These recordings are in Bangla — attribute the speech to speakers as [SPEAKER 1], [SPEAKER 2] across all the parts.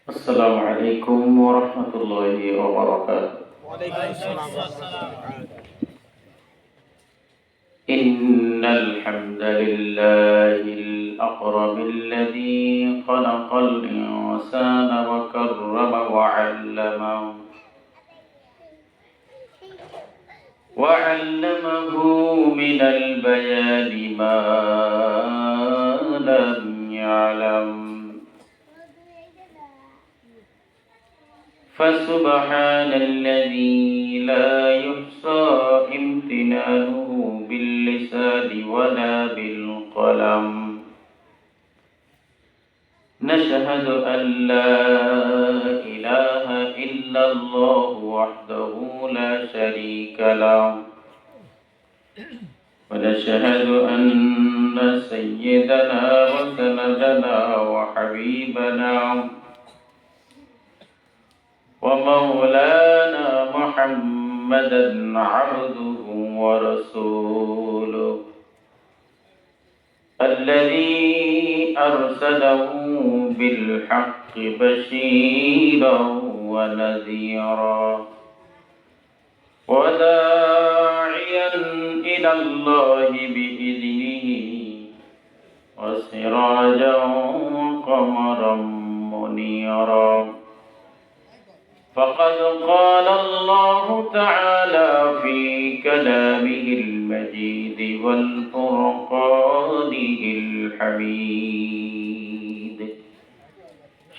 [SPEAKER 1] السلام عليكم ورحمة الله وبركاته.
[SPEAKER 2] وعليكم السلام ورحمة الله وبركاته.
[SPEAKER 1] إن الحمد لله الأكرم الذي خلق الإنسان وكرم وعلمه من البيان ما لم يعلم. فسبحان الذي لا يحصى امتنانه باللسان ولا بالقلم. نشهد أن لا إله إلا الله وحده لا شريك له، ونشهد أن سيدنا وسندنا وحبيبنا ومولانا محمدا عبده ورسوله الذي أرسله بالحق بشيرا ونذيرا وداعيا إلى الله بإذنه وسراجا قمرا منيرا. فقد قال الله تعالى في كلامه المجيد والفرقانه الحميد.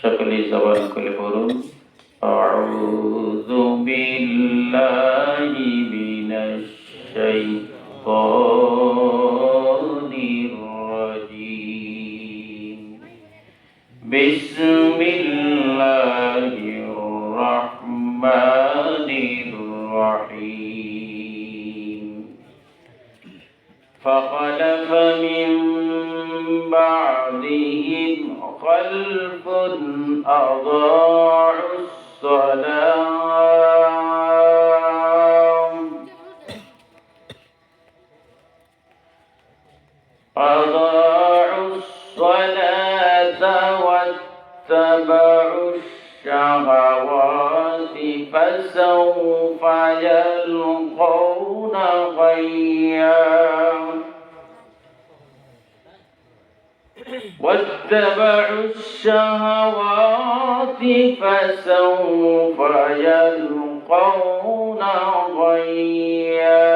[SPEAKER 1] شكل زبان كل حروف. أعوذ بالله من الشيطان الرجيم. بسم الله الرحمن الرحيم. فخلف من بعدهم خلف أضاعوا الصلاة واتبعوا الشهوات فسوف يلقون غيا. واتبعوا الشهوات فسوف يلقون غيا.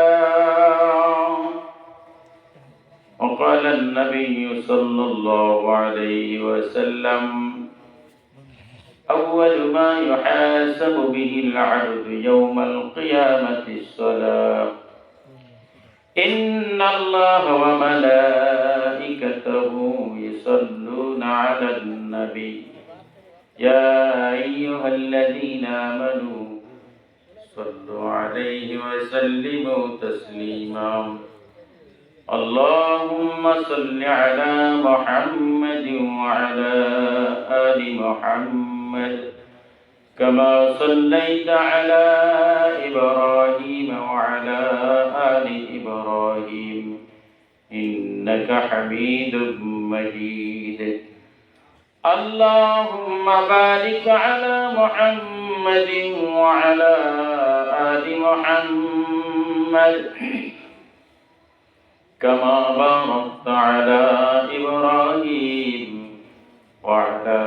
[SPEAKER 1] وقال النبي صلى الله عليه وسلم: أول ما يحاسب به العبد يوم القيامة الصلاة. إن الله وملائكته يصلون على النبي يا أيها الذين آمنوا صلوا عليه وسلموا تسليما. اللهم صل على محمد وعلى آل محمد كما صليت على إبراهيم وعلى آل إبراهيم إنك حميد مجيد. اللهم بارك على محمد وعلى آل محمد كما باركت على إبراهيم وعلى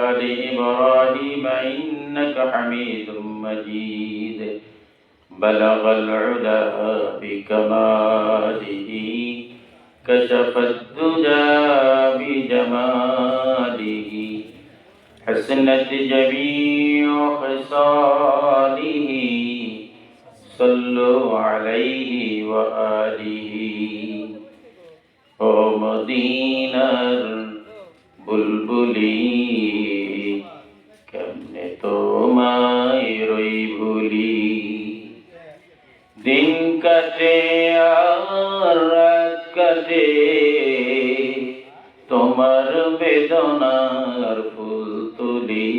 [SPEAKER 1] آل إبراهيم إنك حميد مجيد. بلغ العلا بكماله كشف الدجى بجماله حسنت جميع خصاله. صلوا عليه وآله. ও মদিনার বুলবুলি কেমনে তোমায় রই ভুলি। দিন কাটে আর রাত কাটে তোমার বেদনার ফুল তুলি।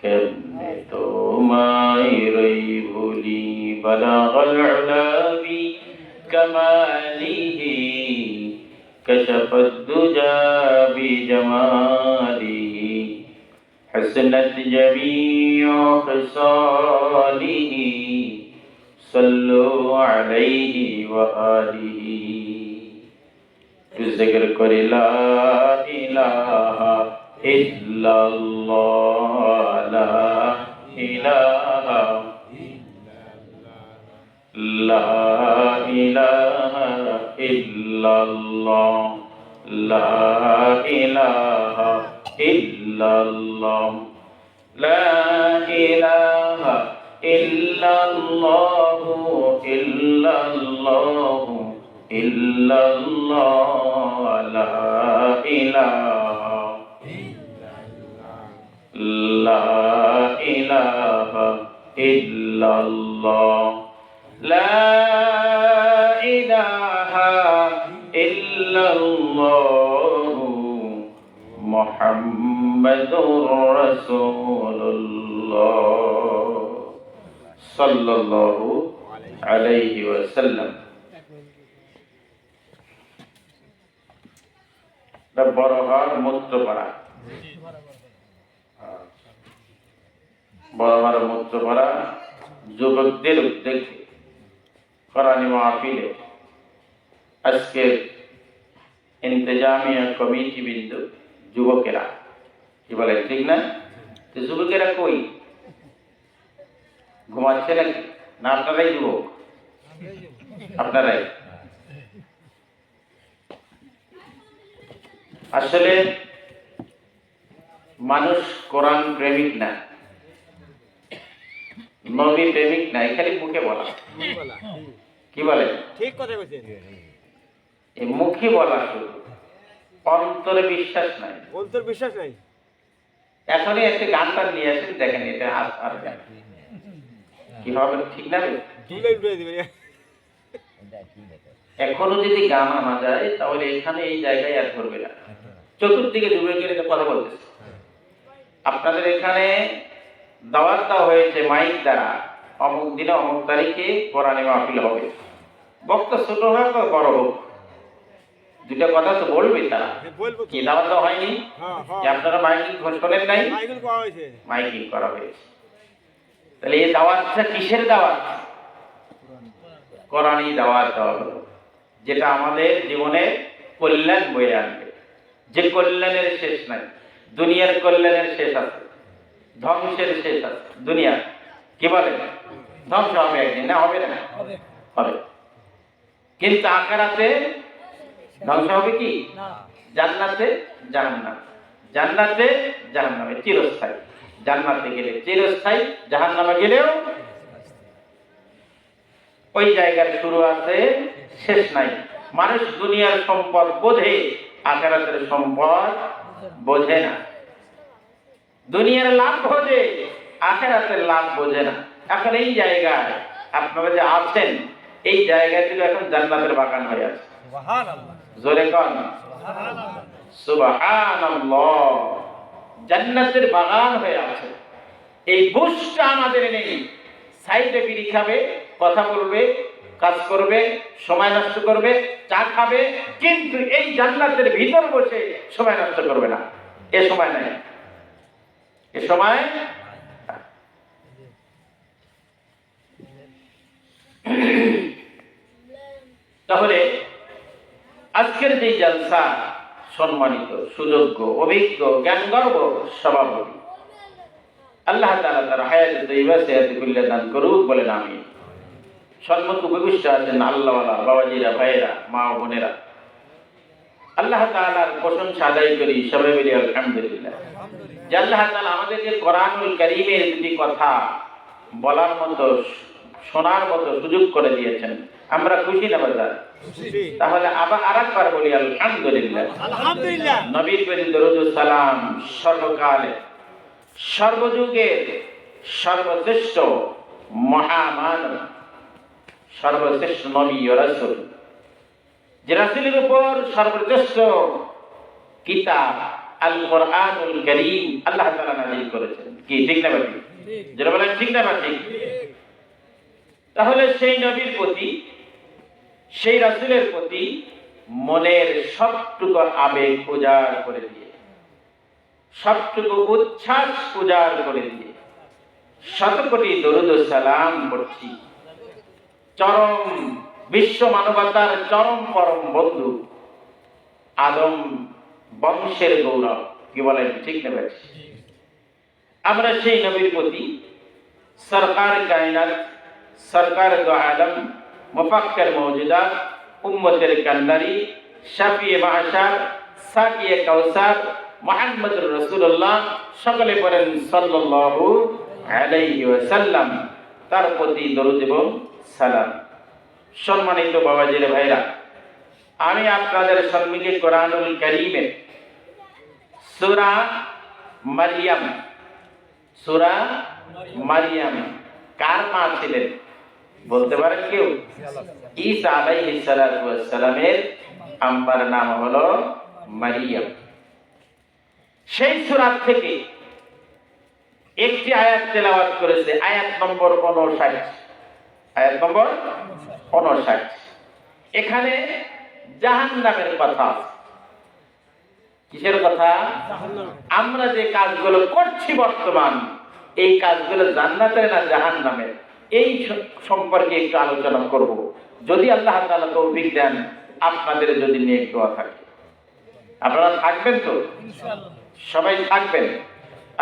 [SPEAKER 1] কেমনে তোমায় রই ভুলি। বালাগাল উলা بكماله كشف الدجى بجماله حسنت جميع خصاله صلوا عليه وآله ذکر کر لا الہ الا اللہ لا الہ لا الہ الا اللہ لا الہ الا اللہ لا الہ الا اللہ الا اللہ الا اللہ لا الہ لا الہ الا اللہ لا الہ الا اللہ محمد رسول اللہ صلی اللہ علیہ وسلم বড়হার মূত্রপাড়া বড়হার মূত্রপাড়া যুবকদের উদ্যোগে কোরআন মাহফিলে আজকের ইন্তেজামিয়া কমিটি বিন্দু যুবকেরা কি বলে ঠিক না? তো যুবকেরা কই ঘুমাচ্ছে নাকি? না আপনারাই যুবক? আপনারাই। আসলে মানুষ কোরআন প্রেমিক না, নবী প্রেমিক না, খালি মুখে বলা। কি বলে?
[SPEAKER 2] ঠিক কথা বলেছেন।
[SPEAKER 1] এই মুখে বলা শুধু, অন্তরে বিশ্বাস নাই।
[SPEAKER 2] অন্তরে বিশ্বাস নাই।
[SPEAKER 1] এখনই একটা গানটা নিয়ে আসেন, দেখেন এটা আর কি হবে, ঠিক না? এখনো যদি গান আনা যায় তাহলে এখানে এই জায়গায় আর ধরবে না। চতুর্দিকে যুবকের কথা বলতেছে। আপনাদের এখানে দাওয়াত দেওয়া হয়েছে মাইক দ্বারা, অমুক দিনে অমুক তারিখে কোরআনে মাহফিল হবে। বক্তা ছোট হোক বা বড় হোক, দুটা কথা তো বলবে তারা। কি দাওয়াত দেওয়া হয়নি যে আপনারা মাইকিং শোনেন নাই? মাইকিং করা হয়েছে। তাহলে এই দাওয়াতটা কিসের দাওয়াত? কোরআনী দাওয়াত দেওয়া হলো, যেটা আমাদের জীবনে কল্যাণ বয়ে আনবে। যে কল্যাণের শেষ নাই। দুনিয়ার কল্যাণের শেষ আছে, ধ্বংসের শেষ আছে। দুনিয়া কি বলে ধ্বংস হবে একদিন, না হবে না? হবে। কিন্তু আখিরাতে ধ্বংস হবে কি? জান্নাতে জাহান্নাম, জান্নাতে জাহান্নামে চিরস্থায়ী। জান্নাতে গেলে চিরস্থায়ী, জাহান্নামে গেলেও ওই জায়গার শুরু আছে, শেষ নাই। মানুষ দুনিয়ার সম্পদ বোঝে, আখিরাতের সম্পদ বোঝে না। দুনিয়ার লাভ বোঝে, আখিরাতের লাভ বোঝে না। এখন এই জায়গায় আপনারা যে আছেন, এই জায়গাগুলো এখন জান্নাতের বাগান হয়ে আছে। সুবহানাল্লাহ, জোরে কোন সুবহানাল্লাহ। জান্নাতের বাগান হয়ে আছে। এই বুঝটা আমাদের নেই। সাইডে বিড়ি খাবে, কথা বলবে, কাজ করবে, সময় নষ্ট করবে, চা খাবে, কিন্তু এই জান্নাতের ভিতর বসে সময় নষ্ট করবে না। এ সময় নাই, এ সময়। তাহলে আজকের যে জলসা, সম্মানিত, সুযোগ্য, অভিজ্ঞ, জ্ঞানগর্ব সভাপতি, আল্লাহ তাআলা তার হায়াতে তৈয়বা সেহাতে কুল্লা দান করুক, বলেন আমিন। সম্মুখ উপবিষ্ট আছেন আল্লাহওয়ালা বাবাজিরা, ভাইয়েরা, মা ও বোনেরা। আল্লাহ তাআলার প্রশংসা আদায় করি সবাই মিলে আলহামদুলিল্লাহ। যে আল্লাহ তাআলা আমাদেরকে কোরআনুল কারীমের দুটি কথা বলার মতো, শোনার মতো সুযোগ করে দিয়েছেন। আমরা খুশি না বাজার? তাহলে আবার আরেকবার বলি আলহামদুলিল্লাহ।
[SPEAKER 2] আলহামদুলিল্লাহ।
[SPEAKER 1] নবীর প্রতি দরুদ ও সালাম সর্বকালে সর্বযুগের সর্বশ্রেষ্ঠ মহামানব, সর্বশ্রেষ্ঠ নবী ও রাসূল, যে রাসূলের উপর সর্বশ্রেষ্ঠ কিতাব আল কোরআনুল কারীম আল্লাহ তাআলা নাযিল করেছেন। কি ঠিক না বাকি? যারা বলেন ঠিক না বাকি? তাহলে সেই নবীর প্রতি, সেই রাসূলের প্রতি মনের সবটুকু আবেগ উজাড় করে দিয়ে সবটুকু উচ্ছ্বাস উজাড় করে দিয়ে শত কোটি দরুদ ও সালাম করছি চরম বিশ্ব মানবতার চরম পরম বন্ধু আদম বংশের গৌরব, কি বলেন ঠিক নেবে? আমরা সেই নবীর প্রতি সরকার কায়নাত, সরকার দো আলম, মুফাক্কির মওজুদাত, উম্মতের কান্দারি, শাফিয়ে মাহশার, সাকিয়ে কাউসার মুহাম্মদুর রাসূলুল্লাহ সকলে পড়েন সাল্লাল্লাহু আলাইহি ওয়াসাল্লাম, তার প্রতি দরুদ এবং সালাম। সম্মানিত বাবাজির ভাইরা, আমি আপনাদের সম্মুখে কোরআনুল কারীমের সূরা মারইয়াম, সূরা মারইয়াম কার মা ছিলেন বলতে পারেন কেউ? ঈসা আলাইহিস সালাতু ওয়াস সালামের আম্মার নাম হলো মারইয়াম। সেই সূরা থেকে একটি আয়াত তেলাওয়াত করেছে, আয়াত নম্বর 59। আয়াত নম্বর 59। এখানে জাহান্নামের কথা। কিসের কথা? আমরা যে কাজগুলো করছি বর্তমান, এই কাজগুলো জান্নাতের না জাহান্নামের, এই সম্পর্কে একটু আলোচনা করব, যদি আল্লাহ তাআলা তৌফিক দেন, আপনাদের যদি নেক দোয়া থাকে। আপনারা থাকবেন তো? সবাই থাকবেন?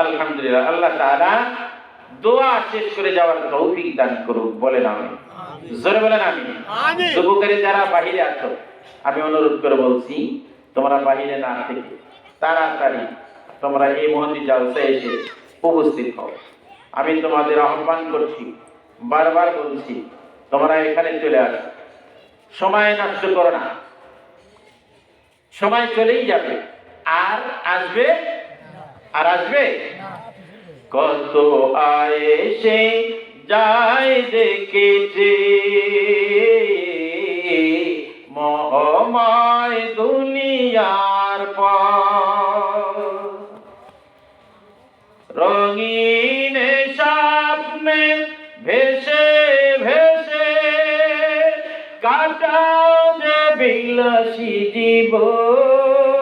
[SPEAKER 1] আলহামদুলিল্লাহ। আল্লাহ তাআলা দোয়া শেষ করে যাওয়ার তৌফিক দান করুক, বলেন আমিন। জোরে বলেন আমিন। যুবকেরা যারা বাহিরে আছো, আমি অনুরোধ করে বলছি, তোমরা বাহিরে না থেকে তাড়াতাড়ি তোমরা এই মহতি জালসায় এসে উপস্থিত হও। আমি তোমাদের আহ্বান করছি, বারবার বলছি, তোমরা এখানে চলে আসো। সময় নষ্ট করো না, সময় চলেই যাবে, আর আসবে আর আসবে। কত আয়েশে যায় দেখেছে মহমায় দুনিয়ার পর, রঙিন স্বপ্নে ভেসে ভেসে কাটাও যে বিলাসী জীবন,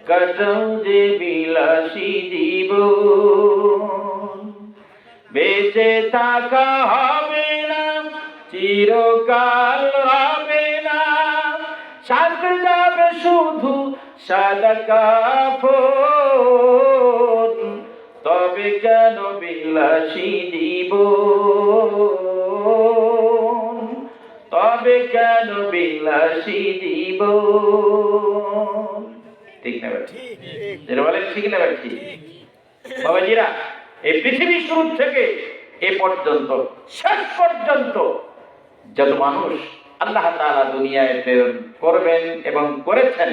[SPEAKER 1] কাটাও যে বিলাসী জীবন। বেঁচে থাকা হবে না, চিরকাল হবে না, সাথে যাবে শুধু সাদা কাফন, তবে কেন বিলাসী জীবন, তবে কেন বিলাসী জীবন। ঠিক না ভাই? যেটা বলেন ঠিক না ভাই? ঠিক। বাবাজিরা, এই পৃথিবী শুরু থেকে এ পর্যন্ত, শেষ পর্যন্ত যত মানুষ আল্লাহ তাআলা দুনিয়ায় প্রেরণ করবেন এবং করেছেন,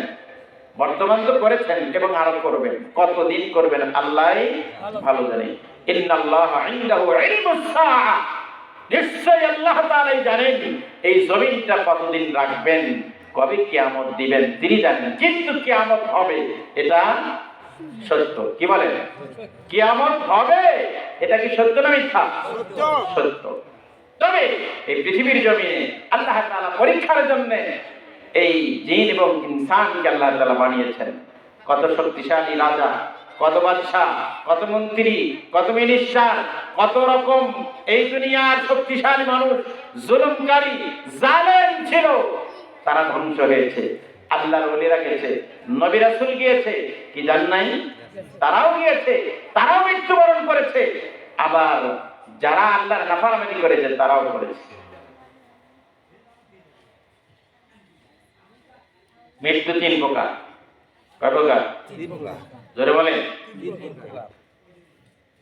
[SPEAKER 1] বর্তমান তো করেছেন এবং আরো করবেন, কতদিন করবেন আল্লাহই ভালো জানে। ইন্নাল্লাহা ইনদাহু ইলমুস সাআ, নিশ্চয় আল্লাহ তাআলাই জানেন এই জমিনটা কতদিন রাখবেন, কবে কিয়ামত দিবেন তিনি জানেন। কিন্তু কিয়ামত হবে, এটা সত্য। কি বলেন? কিয়ামত হবে, এটা কি সত্য না মিথ্যা? সত্য। তবে এই পৃথিবীর জমিনে আল্লাহ তাআলা পরীক্ষার জন্য এই জিন এবং ইনসানকে আল্লাহ তাআলা বানিয়েছেন। কত শক্তিশালী রাজা, কত বাদশা, কত মন্ত্রী, কত মিনিস্টার, কত রকম এই দুনিয়ার শক্তিশালী মানুষ, জুলুমকারী জালেম ছিল, তারা ধ্বংস হয়েছে। আল্লাহর ওলিরা গেছে, নবী রাসূল গিয়েছে, কি জান নাই? তারাও গিয়েছে, তারাও মৃত্যুবরণ করেছে। আবার যারা আল্লাহর নাফরমানি করেছে তারাও করেছে। মৃত্যু তিন প্রকার। কয় প্রকার? জোরে বলেন।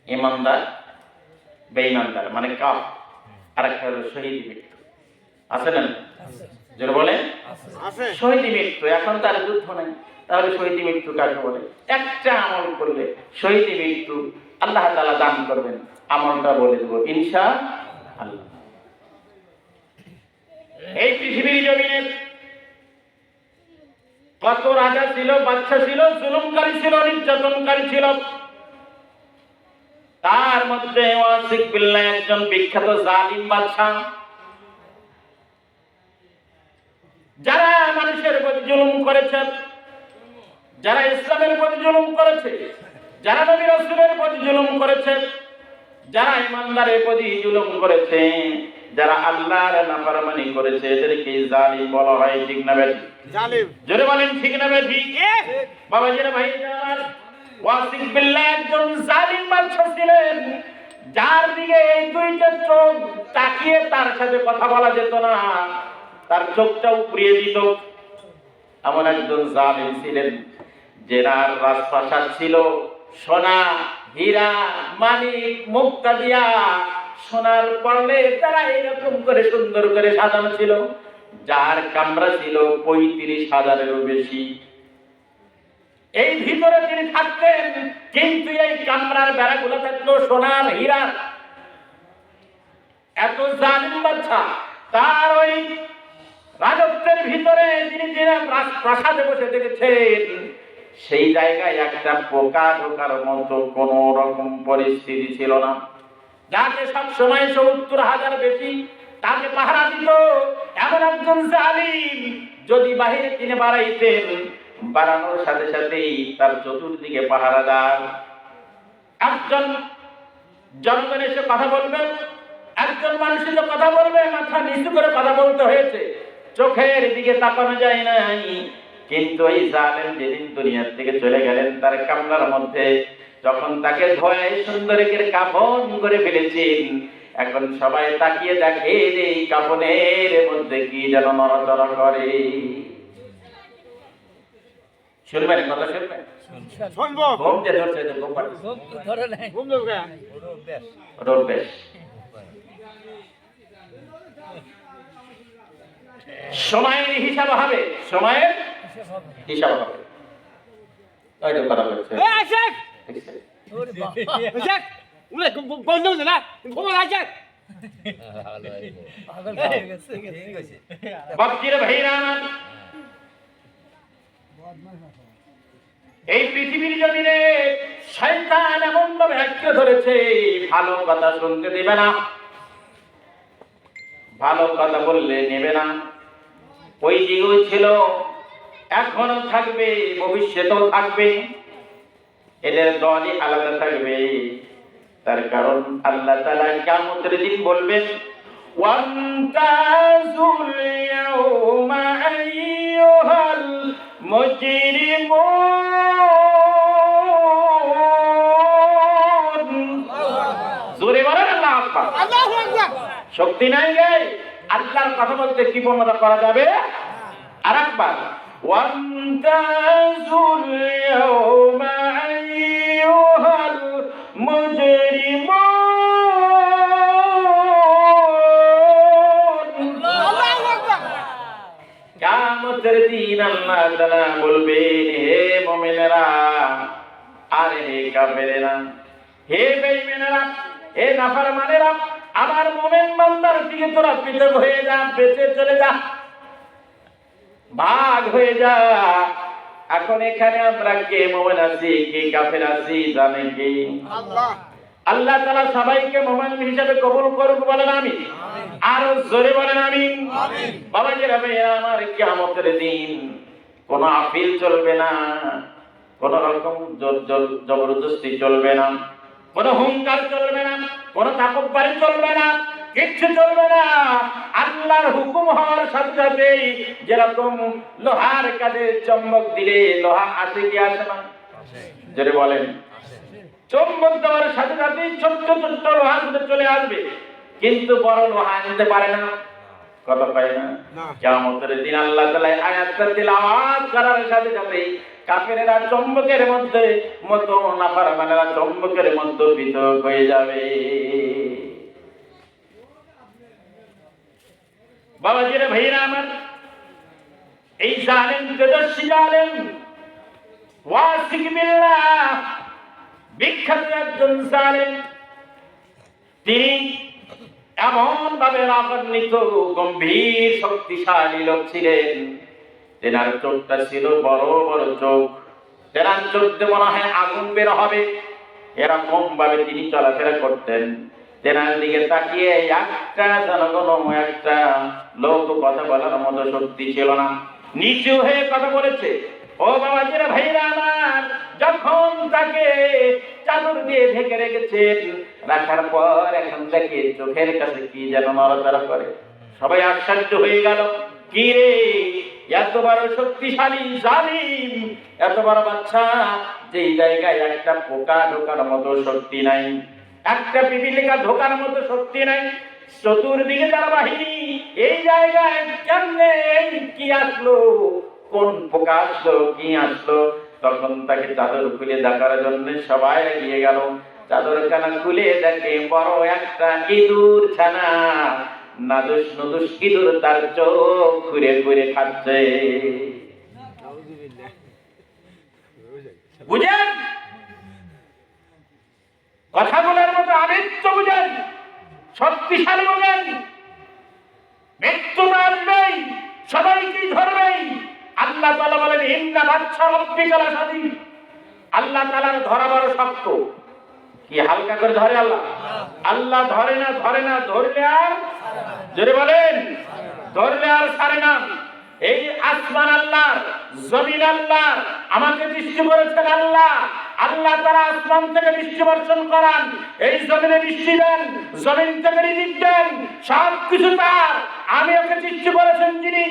[SPEAKER 1] ইমানদার, বেঈমানদার মানে কাফ, আর একটা হলো শহীদ মৃত্যু। আছে না? জোরে বলেন। শহীদ মৃত্যু, এখন তার যুদ্ধ নাই, তাহলে শহীদ মৃত্যু কাকে বলে? একটা আমল করলে শহীদ মৃত্যু আল্লাহ তাআলা দান করবেন। আমলটা বলে দেবো ইনশাআল্লাহ। এই পৃথিবীর জমিনে কত রাজা ছিল, বাদশা ছিল, জুলুমকারী ছিল, নির্যাতনকারী ছিল। তার মধ্যে ওয়াসিক বিল্লাহ একজন বিখ্যাত জালিম বাদশা, যারা মানুষের উপর জুলুম করেছেন, যারা ইসলামের প্রতি জুলুম করেছে, যারা নবী রাসূলের প্রতি জুলুম করেছে, যারা ইমানদারের প্রতি জুলুম করেছে, যারা আল্লাহর নাফরমানি করেছে, এদেরকে জালিম বলা হয়। ঠিক না বেঠিক?
[SPEAKER 2] জালিম।
[SPEAKER 1] জোরে বলেন ঠিক না বেঠিক? বাবাজিরা, ভাইরা আমার, ওয়াসিক বিল্লাহ একজন জালিম বাদশা ছিলেন, যার দিকে এই দুইটা চোখ তাকিয়ে তার সাথে কথা বলা যেত না, তার চোখটা উপড়িয়ে দিত। এমন একজন জালিম ছিলেন, যার রাজপ্রাসাদ ছিল সোনা, হীরা, মানিক, মুক্তা দিয়া সোনার পর্লে তারা এরকম করে সুন্দর করে সাজানো ছিল, যার কামরা ছিল 35,000-এরও বেশি। এই ভিতরে তিনি থাকতেন, কিন্তু এই কামরার বেড়াগুলো থাকলো সোনার, হীরার। এত জালিম বাদশা, তার ওই রাজত্বের ভিতরে তিনি প্রাসাদে বসে দেখেছেন, সেই জায়গায় একটা পোকা ঢোকার মতো কোন রকম পরিস্থিতি ছিল না। যাকে সব সময় 70,000 বেশি তাকে পাহারা দিত, এমন একজন জালিম যদি বাহিরে তিনি বাড়াইতেন, বাড়ানোর সাথে সাথেই তার চতুর্দিকে পাহারাদার। একজন জনগণ এসে কথা বলবে, একজন মানুষ এসে কথা বলবে, মাথা নিচু করে কথা বলতে হয়েছে, চোখের দিকে তাকানো যায় নাই। কিন্তু এই জালেম যেদিন দুনিয়ার থেকে চলে গেলেন, তার কামরার মধ্যে যখন তাকে ধোয়ায় সুন্দর করে কাফন করে ফেলেছেন, এখন সবাই তাকিয়ে দেখে যে এই কাফনের মধ্যে কি যেন নড়াচড়া করে। শুনবেন কথা? শুনবেন?
[SPEAKER 2] শুনবো।
[SPEAKER 1] ঘুম যে ধরছে, ঘুম পাচ্ছে।
[SPEAKER 2] ঘুম দেবো কে?
[SPEAKER 1] রোড বেশ। সময়ের হিসাব হবে, সময়ের হিসাব হবে। ওই তো কথা বলছে।
[SPEAKER 2] এ আশাক! আশাক! উনি বন্ধ হচ্ছে না? ঘুম আশাক!
[SPEAKER 1] বাপজিরা, ভাইরা আমার, এই পৃথিবীর জমিনে শয়তান এমন ভাবে আঁকড়ে ধরেছে, ভালো কথা শুনতে দেবে না, ভালো কথা বললে নেবে না। ওই যুগও ছিল, এখনো থাকবে, ভবিষ্যতেও থাকবে। এদের দলই আলাদা থাকবে। তার কারণ আল্লাহ তাআলা কিয়ামতের দিন বলবেন, ওয়ান্তাজুল ইয়াউমা আইয়ুহাল মুজরিমুন। জোরে বলেন আল্লাহু আকবার।
[SPEAKER 2] আল্লাহু আকবার।
[SPEAKER 1] শক্তি নাই গে আল্লাহর কথা বলতে, কি বর্ণনা করা যাবে? আরেকবার, ওয়ান্তাজুল ইয়াউমা আইয়ুহাল মুজরিমুন।
[SPEAKER 2] আল্লাহু আকবার।
[SPEAKER 1] কিয়ামতের দিন আল্লাহ তাআলা বলবেন, হে মুমিনেরা আর হে কাফেরেরা, হে বেঈমানেরা, হে নাফরমানেরা, আমার মুমিন বান্দার দিকে তোরা পৃথক হয়ে যা, বেঁচে চলে যা, ভাগ হয়ে যা। এখন এখানে আমরা কে মুমিন আছি, কে কাফের আছি জানেন কি?
[SPEAKER 2] আল্লাহ।
[SPEAKER 1] আল্লাহ তাআলা সবাইকে মুমিন হিসেবে কবুল করুক, বলেন আমিন। আর জোরে বলেন আমিন। বাবাজিরা, ভাইরা আমার, কিয়ামতের দিন কোনো আপিল চলবে না, কোন রকম জবরদস্তি চলবে না, কোন হুঙ্কার চলবে না, কোন তাকব্বুরি চলবে না, কিচ্ছু চলবে না। আল্লাহর হুকুম হওয়ার সাথে সাথেই, যেরকম লোহার কাজে চম্বক দিলে লোহা আসে কি আসে না? জোরে বলেন। চম্বক দেওয়ার সাথে সাথেই ছোট্ট ছোট্ট লোহা চলে আসবে, কিন্তু বড় লোহা আনতে পারে না, কথা পায় না। কিয়ামতের দিন আল্লাহ তাআলা আয়াতটা তিলাওয়াত করার সাথে সাথেই কাফেরেরা চম্বকের মতো, নাফরমানেরা চম্বকের মতো পৃথক হয়ে যাবে। বাবাজিরা, ভাইরা আমার, এই জালেম, তেজস্বী জালেম ওয়াসিক বিল্লাহ, বিখ্যাত একজন জালেম, তিনি এমন ভাবে রাগান্বিত, গম্ভীর, শক্তিশালী লোক ছিলেন। তেনার চোখটা ছিল বড় বড় চোখ, তেনার চোখ দিয়ে মনে হয় আগুন বের হবে, এরকম ভাবে তিনি চলাফেরা করতেন। তেনার দিকে তাকিয়ে একটা জনগণ, একটা লোক কথা বলার মতো শক্তি ছিল না। নিচু হয়ে কথা বলেছে, ও বাবাজিরা ভাইরা আমার, যখন তাকে চাদর দিয়ে ঢেকে রেখেছেন, রাখার পর এখন তাকে চোখের কাছে কি যেন নড়াচড়া করে। সবাই আশ্চর্য হয়ে গেল, কি রে, এত বড় শক্তিশালী জালিম, এত বড় বাচ্চা, যেই জায়গায় একটা পোকা ঢোকার মতো শক্তি নাই, একটা পিপিলিকা ঢোকার মতো শক্তি নাই, চতুর্দিকে তার বাহিনী, এই জায়গায় কেমনে কি আসলো, কোন পোকা আসলো, কি আসলো? তখন তাকে চাদর খুলে দেখার জন্য সবাই এগিয়ে গেল। চাদর খানা খুলে দেখে বড় একটা ইঁদুর ছানা, নাদুস নুদুস ইঁদুর তার চোখ ঘুরে ঘুরে খাচ্ছে। বুঝেন কথাগুলোর মতো আমিত্ব, বুঝেন শক্তিশালী, বুঝেন মৃত্যু আসবেই, সবাইকেই ধরবেই। আল্লাহ তাআলা বলেন ইন্না বাদশা রাব্বিকা লাশাদীদ, আল্লাহ তাআলার ধরা বড় শক্ত। কি হালকা করে ধরে আল্লাহ? আল্লাহ ধরে না, ধরে না, ধরলে আর, জোরে বলেন, ধরলে আর ছাড়ে না। এই আসমান আল্লাহর, জমিন আল্লাহর, আমাকে সৃষ্টি করেছেন আল্লাহ। আল্লাহ তারা আসমান থেকে বৃষ্টি বর্ষণ করান, এই জমিনে বৃষ্টি দেন, জমিন থেকে রিজিক দেন, সব কিছু তার। আমি ওকে সৃষ্টি করেছেন যিনি,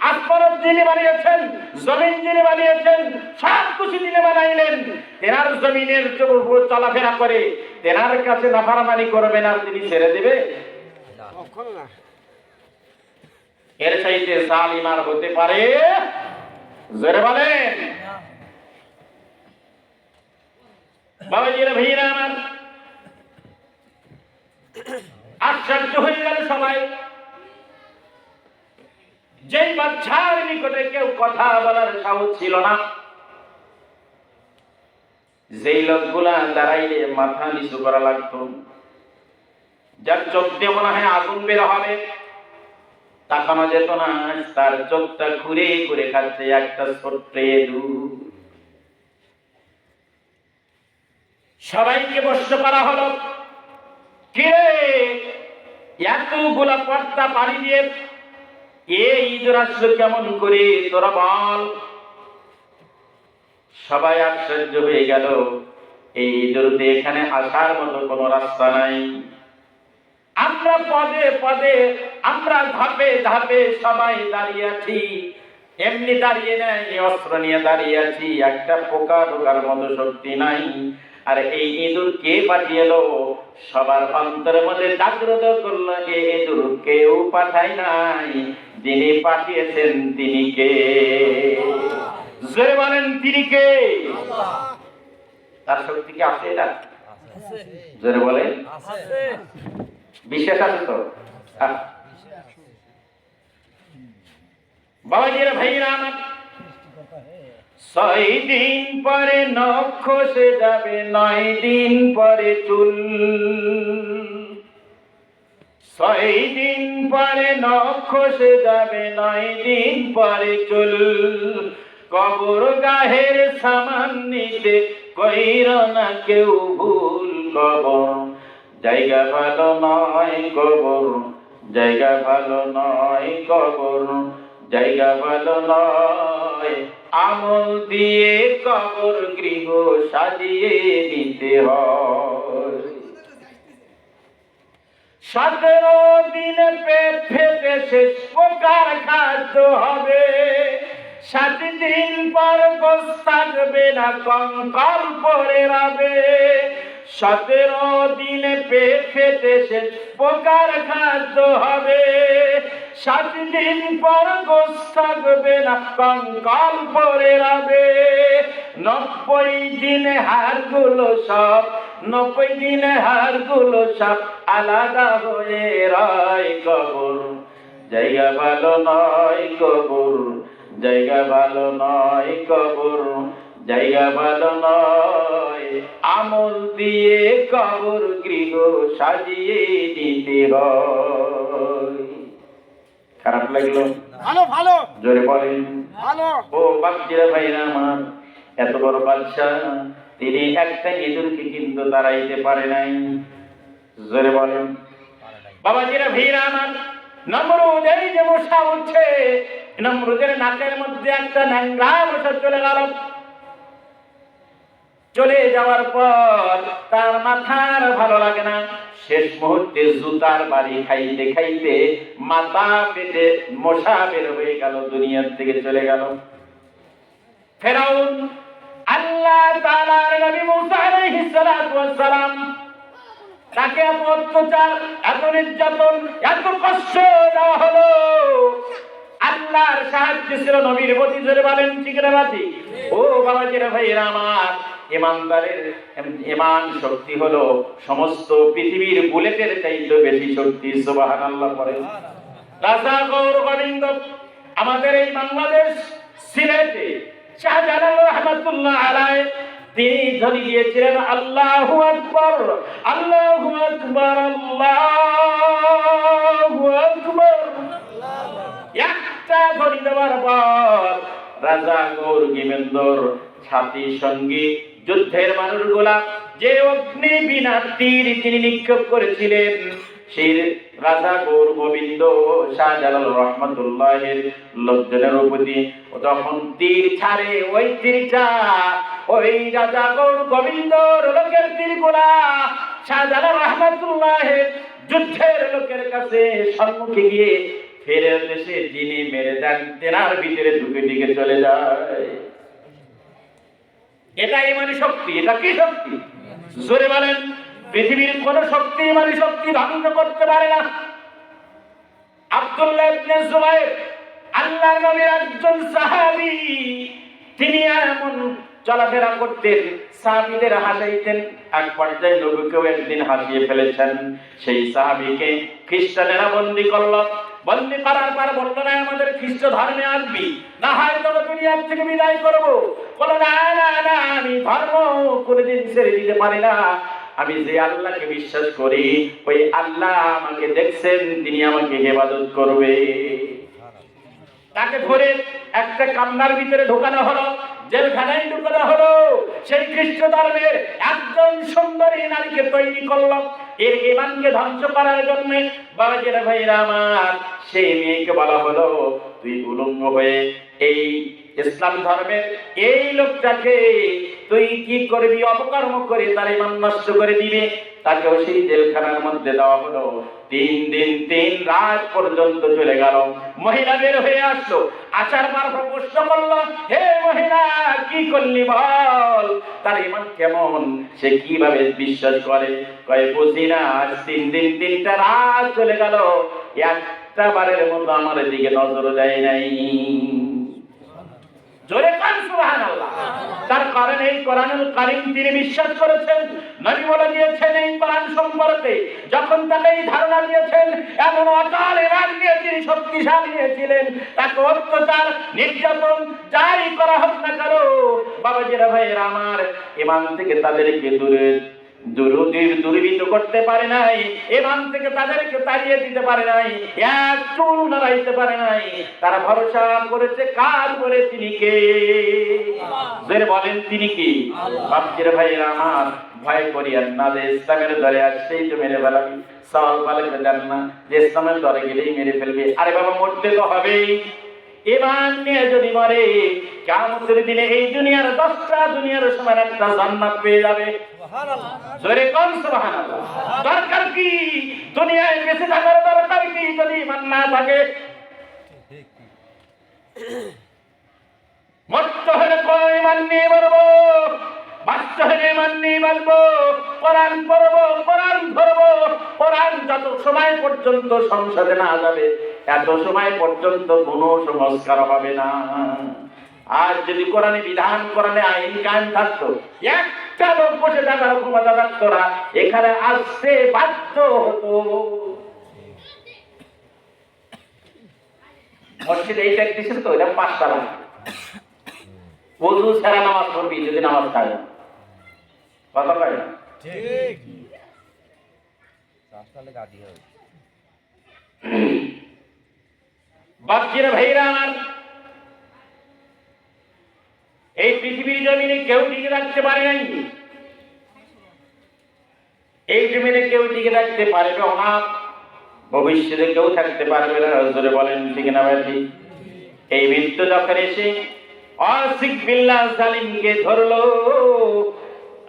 [SPEAKER 1] আসমান যিনি বানিয়েছেন, জমিন যিনি বানিয়েছেন, সব কিছু তিনি বানাইলেন। তেনার জমিনের উপর চলাফেরা করে তেনার কাছে নাফরমানি করবেন আর তিনি ছেড়ে দেবে?
[SPEAKER 2] কখনো না।
[SPEAKER 1] এর চাইতে জালিম আর হতে পারে? জোরে বলেন। বাবাজিরা ভাইরা আমার, আশ্চর্য হয়ে গেল সবাই। যেই বাচ্চার নিকটে কেউ কথা বলার সাহস ছিল না, যেই লোকগুলা দাঁড়াইলে মাথা নিচু করা লাগতো, যার চোখ দিয়ে মনে হয় আগুন বের হবে, তাকানো যেত না, তার চোখটা ঘুরে ঘুরে খাচ্ছে একটা ছোট্ট ইঁদুর। সবাইকে প্রশ্ন করা হলো, কে এতগুলা পর্দা পাড়ি দিয়ে এই ইঁদুর আসলো কেমন করে, তোরা বল। সবাই আশ্চর্য হয়ে গেল, এই ইঁদুরতে এখানে আসার মতো কোনো রাস্তা নাই। আমরা পদে পদে, আমরা ধাপে ধাপে সবাই দাঁড়িয়ে আছি, এমনি দাঁড়িয়ে নাই, অস্ত্র নিয়ে দাঁড়িয়ে আছি, একটা পোকা ঢোকার মতো শক্তি নাই। আর এই ইঁদুর কে পাঠিয়েলো? সবার অন্তরের মধ্যে জাগ্রত করলো, এই ইঁদুর কেউ পাঠায় নাই, যিনি পাঠিয়েছেন তিনি কে? জোরে বলেন, তিনি কে? তার শক্তি কি আছে? এটা জোরে বলেন, বিশ্বাস আছে তো? বাবাজিরা ভাইরা আমার, 6 দিন পরে নখ খসে যাবে, 9 দিন পরে চুল। 6 দিন পরে নখ খসে যাবে, 9 দিন পরে চুল। কবর গাহের সামান নিতে কইর না কেউ ভুল, কবর জায়গা ভালো নয়, কবর জায়গা ভালো নয়, কবর জায়গা ভালো নয়। আমল দিয়ে কবর গৃহ সাজিয়ে দিতে হয়। 17 দিন পেট ফেটে শেষ প্রকার খাদ্য হবে, 7 দিন পর গোশ থাকবে না, কঙ্কাল পড়ে রবে। 17 দিন পেট ফেটে শেষ প্রকার খাদ্য হবে, 7 দিন পর গোশ থাকবে না, কঙ্কাল পড়ে রবে। 90 দিনে হাড়গুলো সব, 90 দিনে হাড়গুলো সব আলাদা হয়ে রয়, কবর জায়গা ভালো নয়, কবর জায়গা ভালো নয়, কবর জায়গা ভালো নয়। আমল দিয়ে কবর গৃহ সাজিয়ে দিতে হয়। খারাপ লাগলো?
[SPEAKER 2] ভালো ভালো,
[SPEAKER 1] জোরে বলেন
[SPEAKER 2] ভালো।
[SPEAKER 1] ও বাচ্চারা ভাইরা আমার, এত বড় বাদশাহ, তিনি একটা ইঁদুরকে কিন্তু তাড়াইতে পারে নাই। জোরে বলেন বাবাজিরা ভাইরা আমার, নমরুদ এই যে মশা উঠছে, নমরুদের নাকের মধ্যে একটা ন্যাংরা বসে চলে গেল। চলে যাওয়ার পর তার মাথার ভালো লাগে না, শেষ মুহূর্তে জুতার বাড়ি খাইতে খাইতে মাথা পেটে মশা বের হয়ে গেল, দুনিয়ার থেকে চলে গেল। ফেরাউন আল্লাহ তাআলার নবী মুসা আলাইহিস সালাতু ওয়াস সালাম তাকে এত অত্যাচার, এত নির্যাতন, এত কষ্ট দেওয়া হলো। আল্লাহর সাহায্য ছিল নবীর প্রতি, জোরে বলেন ঠিক না বাতি? ও বাবাজিরা ভাইরা আমার, ইমানদারের ইমান শক্তি হলো সমস্ত পৃথিবীর বুলেটের চাইতে বেশি শক্তি। সুবহানাল্লাহ পড়ে। রাজা গৌর গোবিন্দ আমাদের এই বাংলাদেশ সিলেটে শাহজালাল রহমাতুল্লাহ আলাইহি তিনি ধ্বনি দিয়েছিলেন আল্লাহু আকবার, আল্লাহু আকবার, আল্লাহু আকবার। একটা ধ্বনি দেওয়ার পর রাজা গৌর গোবিন্দর সাথী সঙ্গী যুদ্ধের মানুষগুলা যে অগ্নি বিনা তীর তিনি নিক্ষেপ করেছিলেন, সেই রাজা গৌর গোবিন্দ শাহজালাল রহমাতুল্লাহের লোকজনের প্রতি যখন তীর ছাড়ে, ওই তীরটা ওই রাজা গৌর গোবিন্দর লোকের তীরগুলা শাহজালাল রহমাতুল্লাহের যুদ্ধের লোকের কাছে সম্মুখে গিয়ে ফেরে দেশে যিনি মেরে দেন তেনার ভিতরে ঢুকে ঢুকে চলে যায়। এটা ইমানি শক্তি। এটা কি শক্তি? জোরে বলেন। পৃথিবীর কোন শক্তি ইমানি শক্তি ধ্বংস করতে পারে না। আব্দুল্লাহ ইবনে জুবাইর আল্লাহর নবীর একজন সাহাবী, তিনি এমন চলাফেরা করতেন, সাহাবীদের হাসাইতেন। এক পর্যায়ে নবীকেও একদিন হাসিয়ে ফেলেছেন। সেই সাহাবীকে খ্রিস্টানেরা বন্দী করল। বন্দী করার পর বলল, না আমাদের খ্রিস্ট ধর্মে আসবি, না হয় তোকে দুনিয়ার থেকে বিদায় করবো। বলো না না না, আমি ধর্ম কোনোদিন ছেড়ে দিতে পারি না। আমি যে আল্লাহকে বিশ্বাস করি, ওই আল্লাহ আমাকে দেখছেন, তিনি আমাকে হেফাজত করবে। তাকে ধরে একটা কামরার ভিতরে ঢোকানো হলো, জেলখানায় ঢোকানো হলো। সেই খ্রিস্ট ধর্মের একজন সুন্দরী নারীকে তৈরি করলো এর ঈমানকে ধ্বংস করার জন্য। বাবাজিরা ভাইরা আমার, সেই মেয়েকে বলা হলো, তুই উলঙ্গ হয়ে এই ইসলাম ধর্মের এই লোকটাকে তুই কি করবি? অপকর্ম করে তার ঈমান নষ্ট করে দিবে। তাকেও সেই জেলখানার মধ্যে দেওয়া হলো। 3 দিন 3 রাত পর্যন্ত চলে গেল। মহিলা বের হয়ে আসলো, আসার পর প্রশ্ন করলো, হে মহিলা, কি করলি বল? তার ঈমান কেমন, সে কিভাবে বিশ্বাস করে? কয় বুঝি না, 3 দিন 3টা রাত চলে গেল, একটা বারের মতো আমার দিকে নজর দেয় নাই। জোরে কান সুবহানাল্লাহ। তার কারণ এই কোরআনুল কারীম তিনি বিশ্বাস করেছেন। নবী বলে দিয়েছেন এই কোরআন সম্পর্কে, যখন তাকে এই ধারণা দিয়েছেন, এমন অকাল ঈমান নিয়ে তিনি শক্তিশালী ছিলেন। তাকে অত্যাচার, নির্যাতন যাই করা হোক না কেন, বাবাজিরা ভাইয়েরা আমার, ঈমান থেকে তাদেরকে দূরীভূত করতে পারে নাই, ঈমান থেকে তাদেরকে তাড়িয়ে দিতে পারে নাই, এক চুল নাড়াইতে পারে নাই। তারা ভরসা করেছে কার উপরে? তিনি কে? জোরে বলেন, তিনি কি? বাপজিরা ভাইয়েরা আমার, ভয় করিয়েন না যে ইসলামের দরে আসছেই তো মেরে ফেলাবি। সওয়াল পালাতে দেন না যে ইসলামের দরে গেলেই মেরে ফেলবে। আরে বাবা, মরতে তো হবেই। ঈমান নিয়ে যদি মরে, কিয়ামতের দিনে এই দুনিয়ার 10টা দুনিয়ার সমান একটা জান্নাত পেয়ে যাবে। সুবহানাল্লাহ। জোরে কোন সুবহানাল্লাহ। দরকার কি দুনিয়ায় বেঁচে থাকার? দরকার কি যদি ঈমান না থাকে? মরতে হলে ঈমান নিয়ে মরবো, বাঁচতে হলে ঈমান নিয়ে বাঁচবো। কোরআন পড়বো, কোরআন ধরবো। কোরআন যত সময় পর্যন্ত সংসদে না যাবে, এত সময় পর্যন্ত কোনো সংস্কার হবে না। আর যদি কোরআনে বিধান, কোরআনে আইন কায়েম থাকতো, একটা লোক বসে থাকার ক্ষমতা থাকতো না, এখানে আসতে বাধ্য হতো। মসজিদে এই প্র্যাকটিস তো, এটা 5 তালা। ওযু ছাড়া নামাজ পড়বি যদি নামাজ খায় না, কথা কয় না? ঠিক। রাস্তালে গাড়ি হয়। বাপজিরা ভাইরা আমার, এই পৃথিবীর জমিনে কেউ টিকে রাখতে পারে নাই। এই জমিনে কেউ টিকে রাখতে পারবে না, ভবিষ্যতে কেউ থাকতে পারবে না। জোরে বলেন ঠিক না ভাই? এই মৃত্যু যখন এসে আশিক বিল্লাহ জালিমকে ধরলো,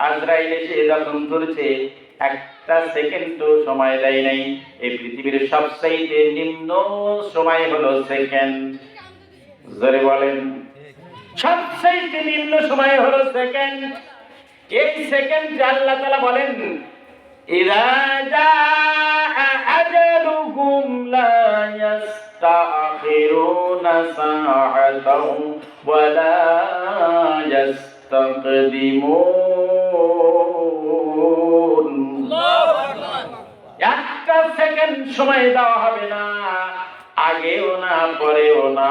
[SPEAKER 1] আজরাইল এসে যখন ধরছে, একটা সেকেন্ডও সময় দেয় নাই। এই পৃথিবীর সবচাইতে নিম্ন সময় হলো সেকেন্ড। জোরে বলেন, সবচাইতে নিম্ন সময় হলো সেকেন্ড। এই সেকেন্ড আল্লাহ তাআলা বলেন, ইযা জাআ আজালুহুম লা ইস্তাখিরুনা সাআতাও ওয়া লা ইস্তাকদিমুন। একটা সেকেন্ড সময় দেওয়া হবে না, আগেও না পরেও না।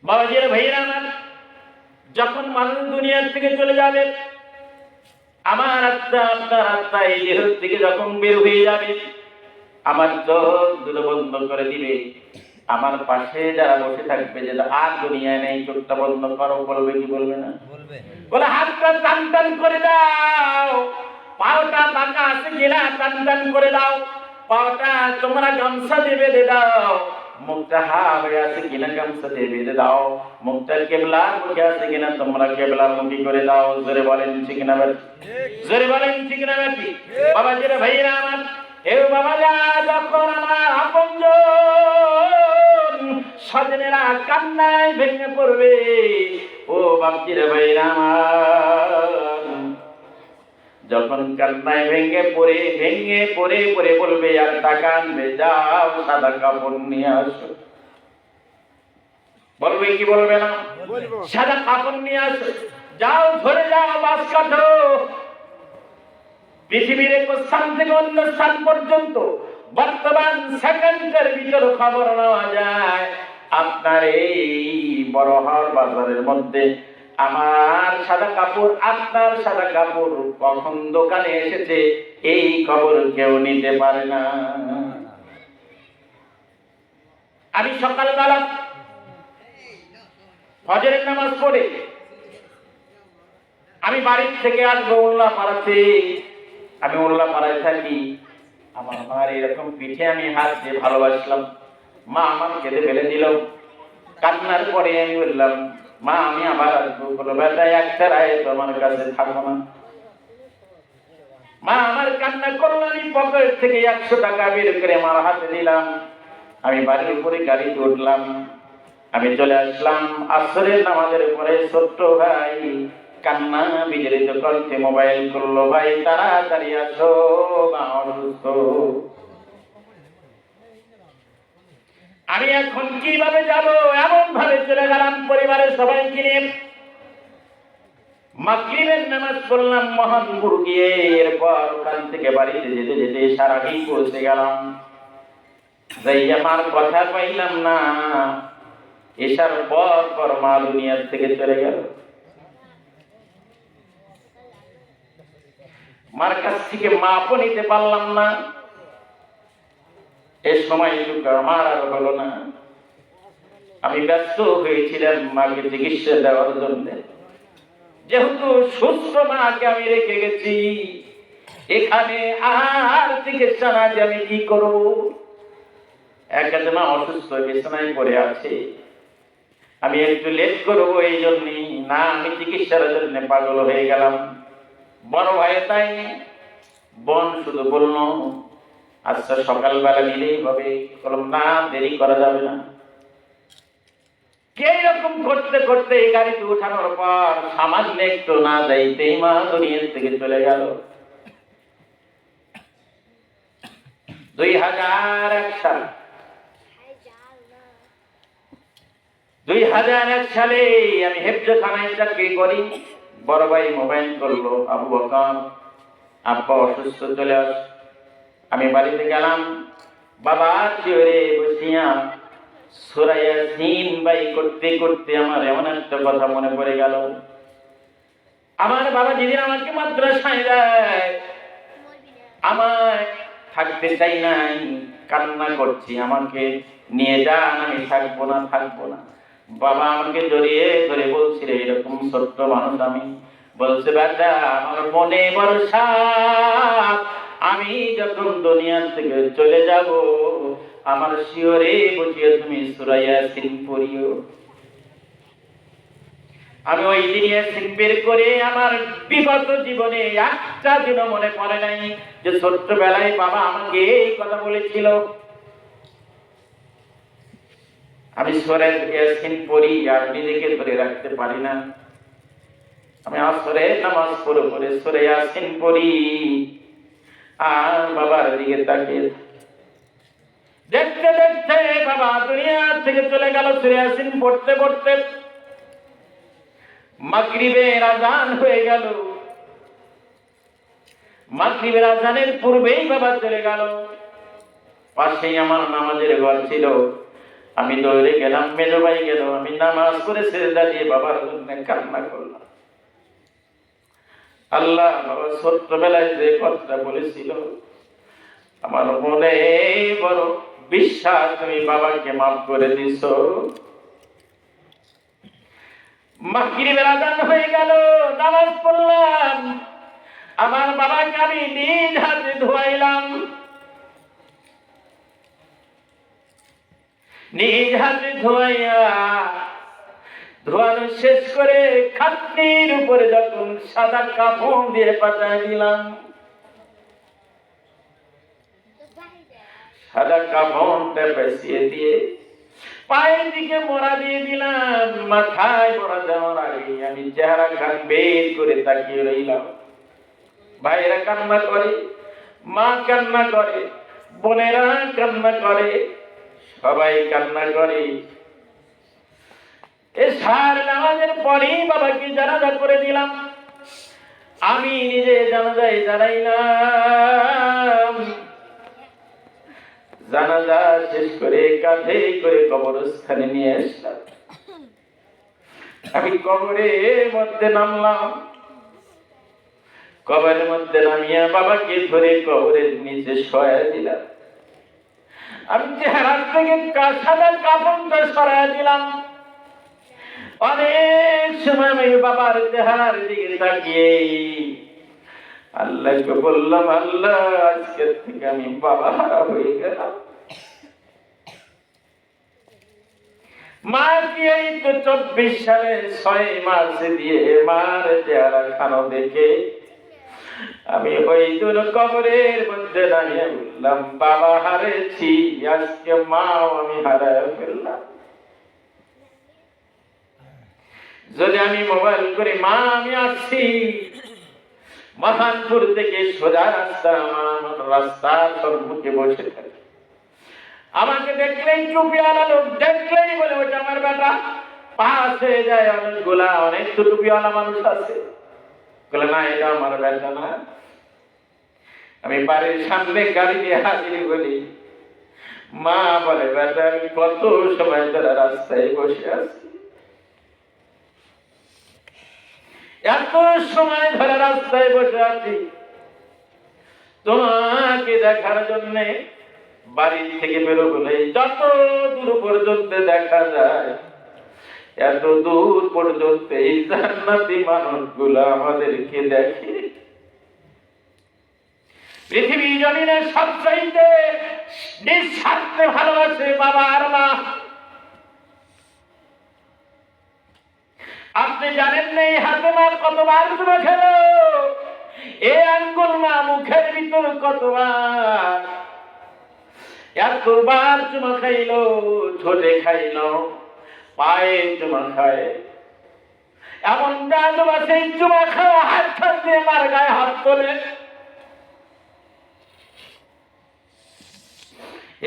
[SPEAKER 1] বাবাজির ভাইরা আমার, যখন মানুষ দুনিয়ার থেকে চলে যাবে, আমার আত্মা আপনার আত্মা এই দেহ থেকে যখন বের হয়ে যাবে, আমার চোখ দুটো বন্ধ করে দিবে। আমার পাশে যারা বসে থাকবে, যে আর দুনিয়ায় নেই, চোখটা বন্ধ করো, বলবে কি বলবে না? বলে হাতটা টান টান করে দাও, পাওটা বাঁকা আছে কিনা টান টান করে দাও, পাওটা তোমরা গামছা দিয়ে বেঁধে দাও, মুখটা হা হয়ে আছে কিনা গামছা দিয়ে বেঁধে দাও, মুখটা কেবলার মুখে আছে কিনা তোমরা কেবলার মুখী করে দাও। জোরে বলেন ঠিক না বেটি? জোরে বলেন ঠিক না বেটি? বাবাজির ভাইরা আমার, এও বাবারা, যখন আমার আপনজন স্বজনেরা কান্নায় ভেঙে পড়বে, ও বাবাজির ভাইরা আমার, যখন কান্নায় ভেঙে পড়ে বলবে, আর টাকা আনবে, যাও সাদা কাপড় নিয়ে আসো। বলবে কি বলবে না? সাদা কাপড় নিয়ে আসো, যাও ধরে যাও বাস কাটো। পৃথিবীর এক স্থান থেকে অন্য স্থান পর্যন্ত বর্তমান সেকেন্ডের ভিতর খবর নেওয়া যায়। আপনার এই বড়হাট বাজারের মধ্যে আমার সাদা কাপড়, আপনার সাদা কাপড় কখন দোকানে এসেছে, এই খবর কেউ নিতে পারে না। আমি সকালবেলা ফজরের নামাজ পড়ে আমি বাড়ির থেকে আসবো উল্লাপাড়াতে। আমি উল্লাপাড়ায় থাকি। আমার মার এরকম পিঠে আমি হাত দিয়ে ভালোবাসলাম। মা আমার কেঁদে ফেলে দিল। কান্নার পরে আমি বললাম, মা আমি আবার আসবো। বলো, বেটা একটা রায় তো আমার কাছে থাকবো না। মা আমার কান্না করলো। আমি পকেট থেকে 100 টাকা বের করে আমার হাতে দিলাম। আমি বাড়ির উপরে গাড়িতে উঠলাম। আমি চলে আসলাম আসরের নামাজের পরে। ছোট্ট ভাই কান্না বিজড়িত কণ্ঠে মোবাইল করলো, ভাই তাড়াতাড়ি আসো, মা অসুস্থ। আমি এখন কিভাবে যাব? এমন ভাবে চলে গেলাম পরিবারের সবাইকে নিয়ে। মাগরিবের নামাজ পড়লাম মোহনপুর গিয়ে। এরপর ওখান থেকে বাড়িতে যেতে যেতে সারাদিন পৌঁছে গেলাম। যাই আমার কথা পাইলাম না। এসার পর মা দুনিয়ার থেকে চলে গেল। মার কাছ থেকে মাপও নিতে পারলাম না। এ সময়টুকু আমার আর হলো না। আমি ব্যস্ত হয়েছিলাম মাকে চিকিৎসা দেওয়ার জন্য। যেহেতু সুস্থ মাকে আমি রেখে গেছি, এখানে আর চিকিৎসা না যে আমি কি করব? একজন অসুস্থ বিছানায় পড়ে আছে, আমি একটু লেট করবো এই জন্যই না, আমি চিকিৎসার জন্য পাগল হয়ে গেলাম। বড় ভয়ে তাই বোন শুধু বলল, আচ্ছা সকালবেলা নিলেই হবে। বললাম, না, দেরি করা যাবে না। এইরকম করতে করতে এই গাড়িতে উঠানোর পর সামান্য একটু না যাইতেই মা দুনিয়া থেকে চলে গেল। 2001 সাল। 2001 সালে আমি হেফজখানায় চাকরি করি। বড় ভাই মোবাইল করলো, আবু বকর আব্বা অসুস্থ, চলে আস। আমি বাড়িতে গেলাম। বাবা চিওরে বসিয়া সূরা ইয়াসিন বাই করতে করতে আমার এমন একটা কথা মনে পড়ে গেল। আমার বাবা যেদিন আমাকে মাদ্রাসায় দেয়, আমায় থাকতে চাই নাই, কান্না করছি, আমাকে নিয়ে যান, আমি থাকবো না। বাবা আমাকে জড়িয়ে ধরে বলছিল, এরকম ছোট্ট মানুষ আমি, বলছে, বেটা আমার মনে ভরসা, আমি যখন দুনিয়া থেকে চলে যাব, আমার শিওরে বসিয়ে তুমি সূরা ইয়াসিন পড়িও। আমি ওই দিন ইয়াসিন বের করে আমার বিগত জীবনে একটা দিনও মনে পড়ে নাই যে ছোট্টবেলায় বাবা আমাকে এই কথা বলেছিল। আমি সূরা ইয়াসিন পড়ি আর নিজেকে ধরে রাখতে পারি না। আমি আসরে নামাজ পড়ে সূরা ইয়াসিন পড়ি আর বাবার দিকে তাকিয়ে দেখতে দেখতে বাবা দুনিয়া থেকে চলে গেল। সূরা ইয়াসিন পড়তে পড়তে মাগরিবের আযান হয়ে গেল। মাগরিবের আযানের পূর্বেই বাবা চলে গেল। পাশেই আমার নামাজের ঘর ছিল। আমি দৌড়ে গেলাম, মেজো ভাই গেল, আমি নামাজ পড়ে সিজদা দিয়ে বাবার জন্য কান্না করলাম। আল্লাহ, বাবা ছোট্টবেলায় যে কথাটা বলেছিল আমার মনে বড় বিশ্বাস, তুমি বাবাকে মাফ করে দিছো। মাগরিবের আযান হয়ে গেল, নামাজ পড়লাম, আমার বাবাকে আমি নিজ হাতে ধোয়াইলাম। নিজ হাতে ধোয়াইয়া ধোয়ানো শেষ করে খাটনির উপরে যখন সাদা কাপড় দিয়ে পাতায় দিলাম, সাদা কাপড়টা পেঁচিয়ে দিয়ে পায়ের দিকে মোড়া দিয়ে দিলাম। মাথায় মোড়া দেওয়ার আগে আমি চেহারা খান বের করে তাকিয়ে রইলাম। ভাইরা কান্না করে, মা কান্না করে, বোনেরা কান্না করে, সবাই কান্না করে। এশার নামাজের পরেই বাবাকে জানাজা করে দিলাম। আমি নিজে জানাজায় দাঁড়াইলাম। জানাজা শেষ করে কাঁধে করে কবরস্থানে নিয়ে আসলাম। আমি কবরের মধ্যে নামলাম। কবরের মধ্যে নামিয়া বাবাকে ধরে কবরের নিচে শোয়া দিলাম। আমি চেহারা থেকে সাদা কাপড়টা সরাই দিলাম। অনেক সময় আমি বাবার চেহারার দিকে তাকিয়ে আল্লাহকে বললাম, আল্লাহ, আজকের থেকে আমি বাবা হারা হয়ে গেলাম। মা দিয়ে তো 24 সালে 6 মাস দিয়ে মার চেহারা খানো দেখে আমি ওই দুটো কবরের মধ্যে দাঁড়িয়ে বললাম, বাবা হারেছি, আজকে মাও আমি হারায় ফেললাম। যদি আমি মোবাইল করে, মা আমি আসছি মহানপুর থেকে, সোজা রাস্তা, আমার রাস্তার সম্মুখে বসে থাকে। আমাকে দেখলেই টুপিওয়ালা লোক দেখলেই বলে ওটা আমার বেটা। পাশ হয়ে যায় অনেকগুলা, অনেক তো টুপিওয়ালা মানুষ আছে, বলে না এটা আমার বেটা না। আমি বাড়ির সামনে গাড়ি দিয়ে হাজিরি বলি, মা বলে, বেটা আমি কত সময় ধরে রাস্তায় বসে আছি, এত সময় ধরে রাস্তায় বসে আছি তোমাকে দেখার জন্যে। বাড়ি থেকে বেরোবলে যত দূর পর্যন্ত দেখা যায়, এত দূর পর্যন্ত এই জান্নাতি মানুষগুলো আমাদেরকে দেখে। পৃথিবী জমিনে সবচাইতে নিঃস্বার্থে ভালোবাসে বাবা আর মা। আপনি জানেন না এই হাতে মা কতবার চুমা খেল, এই আঙ্গুল মা মুখের ভিতর কতবার, এতবার চুমা খাইল, ঠোঁটে খাইল, পায়ে চুমা খায়। এমন দাদুবা সেই চুমা খাওয়া হাত খান দিয়ে মার গায়ে হাত তোলে।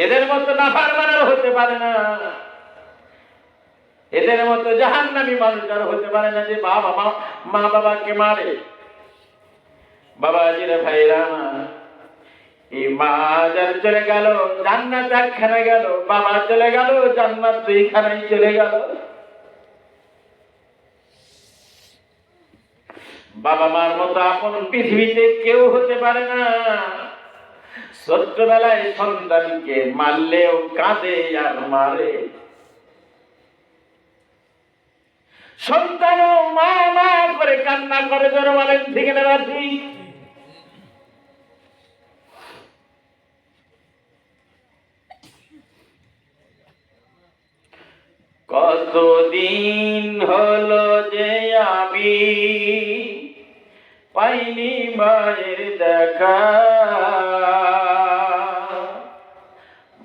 [SPEAKER 1] এদের মতো নাফরমান হতে পারে না, এদের মতো জাহান্নামী মানুষ আর হতে পারে না যে বাবা মা বাবাকে মারে। বাবাজির ভাইরা, এই মা যার চলে গেল জান্নাত একখানে গেল, বাবা চলে গেল জান্নাত 2খানায় চলে গেল। বাবা মার মতো আপন পৃথিবীতে কেউ হতে পারে না। ছোট্টবেলায় সন্তানকে মারলেও কাঁদে আর মারে, সন্তানও মা মা করে কান্না করে, জোরে বলেন ঠিক না ঠিক? যে আমি পাইনি মায়ের দেখা,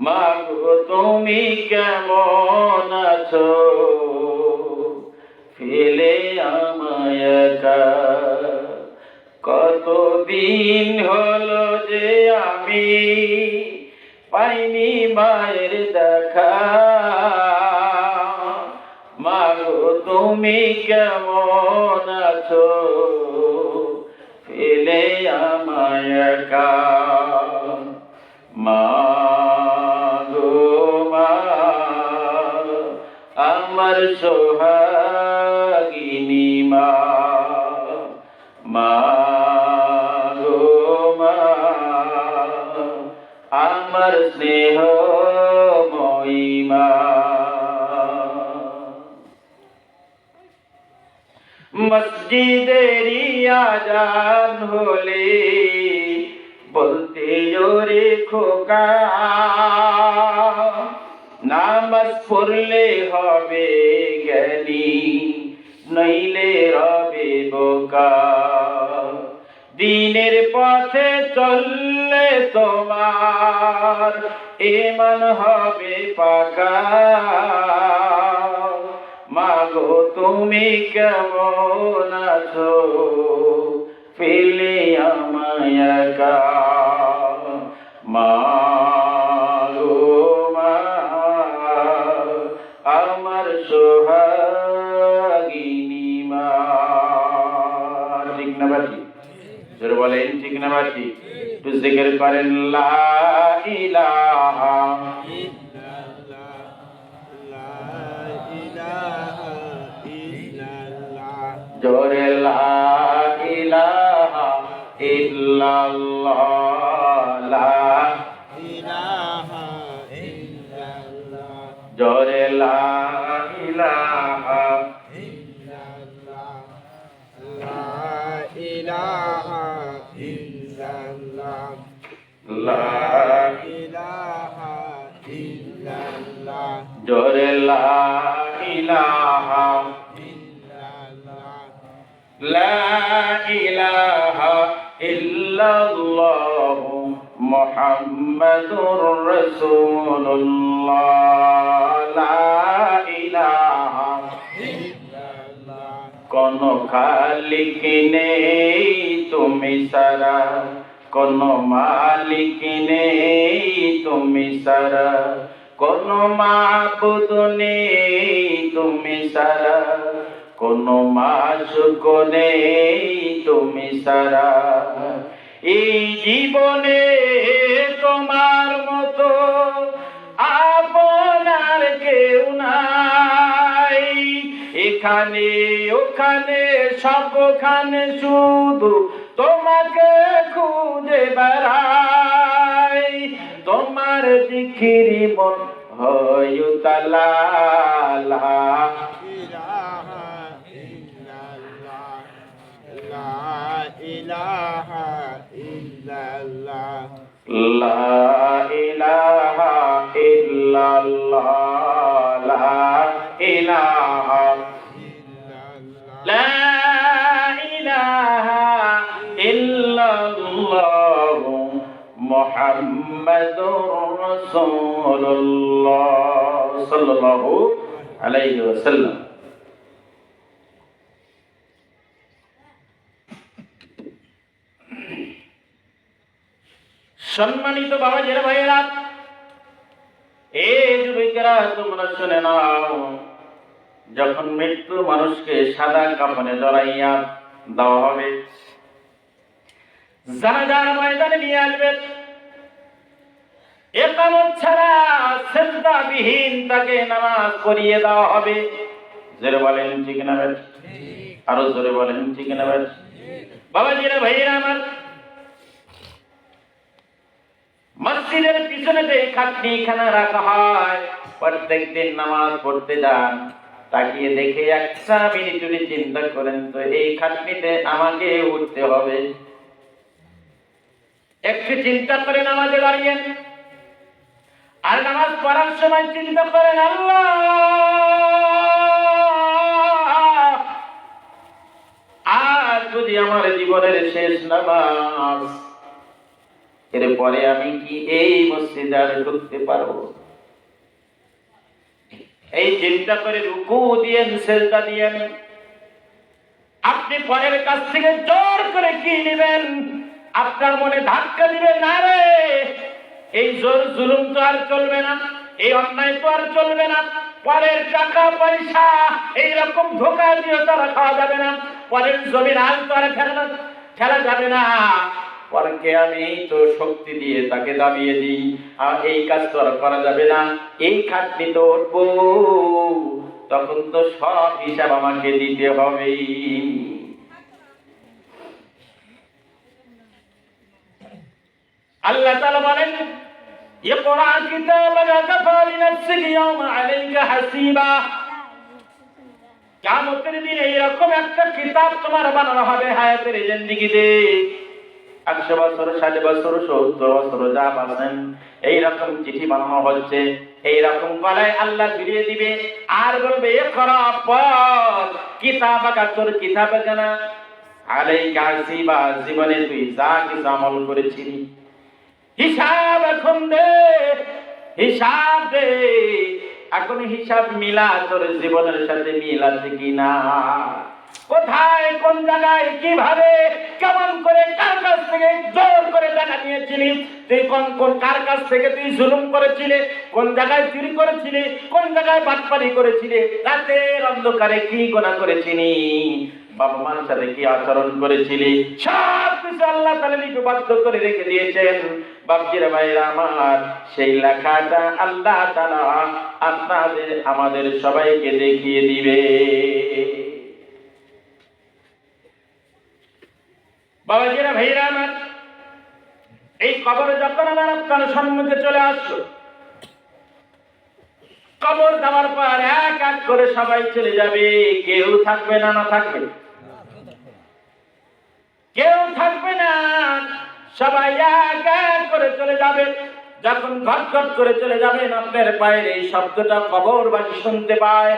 [SPEAKER 1] মাগো তুমি কেমন আছো ফেলে আমায় একা। কতদিন হলো যে আমি পাইনি মায়ের দেখা, মাগো তুমি কেমন আছো ফেলে আমায় একা। মা গো মা আমার সোহাগিনী মা, মা গো মা আমার স্নেহময়ী মা। মসজিদেরই আজান হলে বলতে জোরে খোকা, নামাজ পড়লে হবে জ্ঞানী নইলে রবে বোকা। দিনের পথে চললে তোমার ঈমান হবে পাকা, মাগো তুমি কেমন আছো ফেলে আমায় একা। মা গো মা আমার সোহাগিনী মা। ঠিক না বাকি? জোরে বলেন ঠিক না বাকি? একটু জিকির করেন লা ইলাহা জোরে লা ইলাহা ইল্লাল্লাহ, লা জোরে লা ইলাহা লা জোরে লা ইলাহা লা ইলাহা ইল্লাল্লাহ মুহাম্মাদুর রাসূলুল্লাহ। লা ইলাহা কোন খালিক নেই তুমি সারা, কোন মালিক নেই তুমি সারা, কোন মাবুদ নেই তুমি সারা, কোন মাশুক নেই তুমি সারা। এই জীবনে তোমার মতো আপনার কেউ নাই, এখানে ওখানে সবখানে শুধু তোমাকে খুঁজে বেড়াই। তোমার জিকিরি মন হয় তালা, লা ইলাহা ইল্লাল্লাহ, লা ইলাহা ইল্লাল্লাহ, লা ইলাহা লা ইলাহা ইল্লাল্লাহ মুহাম্মাদুর রাসূলুল্লাহ সাল্লাল্লাহু আলাইহি ওয়াসাল্লাম। সম্মানিত বাবাজিরা ভাইয়েরা, এই যুবকেরা তোমরা শুনে নাও, যখন মৃত্যু মানুষকে সাদা কাফনে জড়াইয়া দেওয়া হবে, জানাজার ময়দানে নিয়ে আসবে, ইকামত ছাড়া সিজদাবিহীন তাকে নামাজ পড়িয়ে দেওয়া হবে। জোরে বলেন ঠিক না ভাই? আরো জোরে বলেন ঠিক না ভাই? বাবাজিরা ভাইয়েরা আমার, মসজিদের পিছনে যে খাটনিখানা রাখা হয়, প্রত্যেকদিন নামাজ পড়তে যান, তাকিয়ে দেখে একটা মিনিট যদি চিন্তা করেন তো এই খাটনিতে আমাকে উঠতে হবে। একটু চিন্তা করে নামাজে দাঁড়িয়েন, আর নামাজ পড়ার সময় চিন্তা করেন, আল্লাহ যদি আমার জীবনের শেষ নামাজ, এরপরে আমি কি এই মসজিদে আর ঢুকতে পারবো? এই চিন্তা করে রুকু দিয়েন, সেজদা দিয়েন। আপনি পরের কাছ থেকে জোর করে কি নেবেন? আপনার মনে ধাক্কা দিবে, না রে এই জোর জুলুম তো আর চলবে না, এই অন্যায় তো আর চলবে না, পরের টাকা পয়সা এইরকম ধোকা দিয়ে তারা খাওয়া যাবে না, পরের জমির আল তো আর ফেলা যাবে না। পরকে আমি তো শক্তি দিয়ে তাকে দাবিয়ে দিই, আর এই কাজ তো আর করা যাবে না, এই খাটনি তো উঠবো, তখন তো সব হিসাব আমাকে দিতে হবে। আল্লাহ তাআলা বলেন, ইকরা কিতাবাকা কাফা লিনাফসিকা ইয়াওমা আলাইকা হাসিবা। কিয়ামতের দিনে এরকম একটা কিতাব তোমার বানানো হবে হায়াতের জিন্দেগিতে। 100 বছর, 60 বছর, 70 বছর যা বাঁচেন এইরকম চিঠি বানানো হচ্ছে, এইরকম গলায় আল্লাহ ফিরিয়ে দিবে আর বলবে, ইকরা পড় কিতাবাকা, তোর কিতাবে জানা আলাইকা হাসিবা, জীবনে তুই যা কিছু আমল করেছিলি হিসাব এখন দে, হিসাব দে। এখন হিসাব মিলা, তোর জীবনের সাথে মিল আছে কিনা, কোথায় কোন জায়গায় কিভাবে কেমন করে কার কাছ থেকে জোর করে টাকা নিয়েছিলি, তুই কোন কার কাছ থেকে তুই জুলুম করেছিলি, কোন জায়গায় চুরি করেছিলি, কোন জায়গায় বাটপারি করেছিলি, রাতের অন্ধকারে কি গুনাহ করেছিলি, বাবা মার সাথে কি আচরণ করেছিলি, সব কিছু আল্লাহ তাআলা লিপিবদ্ধ করে রেখে দিয়েছেন। বাপজিরা ভাইরা আমার, সেই লেখাটা আল্লাহ তাআলা আপনাদের আমাদের সবাইকে দেখিয়ে দিবে। বাবাজিরা ভাইরা আমার, এই কবর যখন আমার আপনার সম্মুখে চলে আসলো, কবর দেওয়ার পর এক এক করে সবাই চলে যাবে, কেউ থাকবে না, না থাকবে, কেউ থাকবে না, সবাই এক এক করে চলে যাবে। যখন ঘট ঘট করে চলে যাবেন, আপনার পায়ের এই শব্দটা কবরবাসী শুনতে পায়।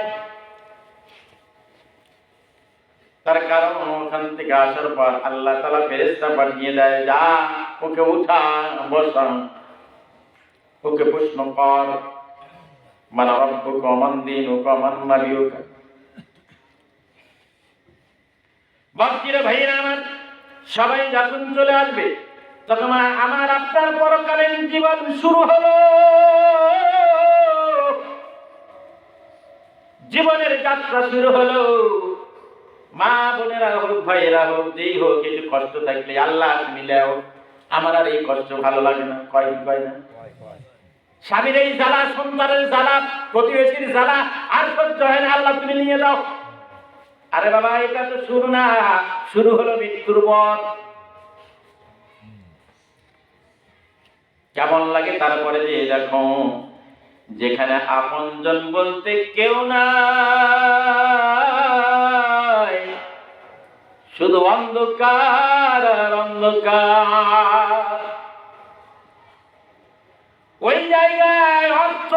[SPEAKER 1] তার কারণ ওখান থেকে আসার পর আল্লাহ তাআলা ফেরেশতা পাঠিয়ে দেয়, যা ওকে উঠা বসা, ওকে প্রশ্ন কর, মান রব্বুকা মান দীনুকা মান নাবিয়ুকা। বাপজিরা ভাইরা আমার, সবাই যখন চলে আসবে, তখন আমার আপনার পরকালীন জীবন শুরু হলো। জীবনের যাত্রা শুরু হলো। মা বোনেরা হোক, ভাইয়েরা হোক, যেই হোক, একটু কষ্ট থাকলে আল্লাহ তুমি দাও, আমার আর এই কষ্ট ভালো লাগে না, কয় না। স্বামীর এই জ্বালা, সন্তানের জ্বালা, প্রতিবেশীর জ্বালা আর সহ্য হয় না, আল্লাহ তুমি নিয়ে যাও। আরে বাবা, এটা তো শুরু না, শুরু হলো মৃত্যুর পথ। কেমন লাগে তারপরে যে দেখো, যেখানে আপনজন বলতে কেউ নাই, শুধু অন্ধকার আর অন্ধকার। ওই জায়গায় অর্থ,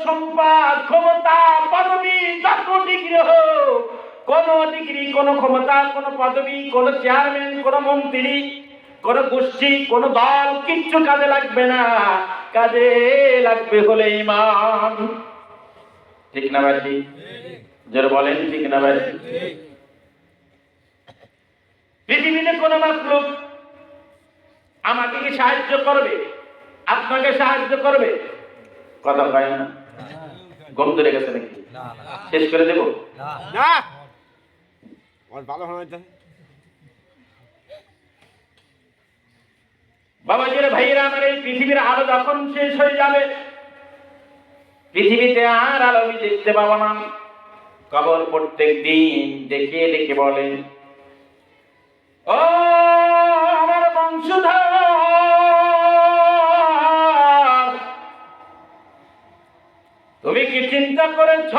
[SPEAKER 1] সম্পদ, ক্ষমতা, পদবি, যত ডিগ্রি হোক, কোন ডিগ্রি, কোন ক্ষমতা, কোন পদবি, কোন চেয়ারম্যান, কোন মন্ত্রী, কোন গোষ্ঠী, কোন দল কিচ্ছু কাজে লাগবে না, কাজে লাগবে হলে ঈমান। ঠিক না ভাই? ঠিক যারা বলেন ঠিক না ভাই? পৃথিবীতে কোন মাখলুক আমাকে কি সাহায্য করবে, আপনাকে সাহায্য করবে? কথা কয় না, গম ধরে গেছে নাকি? শেষ করে দেব
[SPEAKER 2] না, ভালো হয় না।
[SPEAKER 1] বাবাজিরা ভাইয়েরা আমার, এই পৃথিবীর আলো যখন শেষ হয়ে যাবে, পৃথিবীতে আর আলো আমি দেখতে পাবো না। কবর প্রত্যেক দিন ডেকে ডেকে বলে, ও আমার বংশধর, তুমি কি চিন্তা করেছ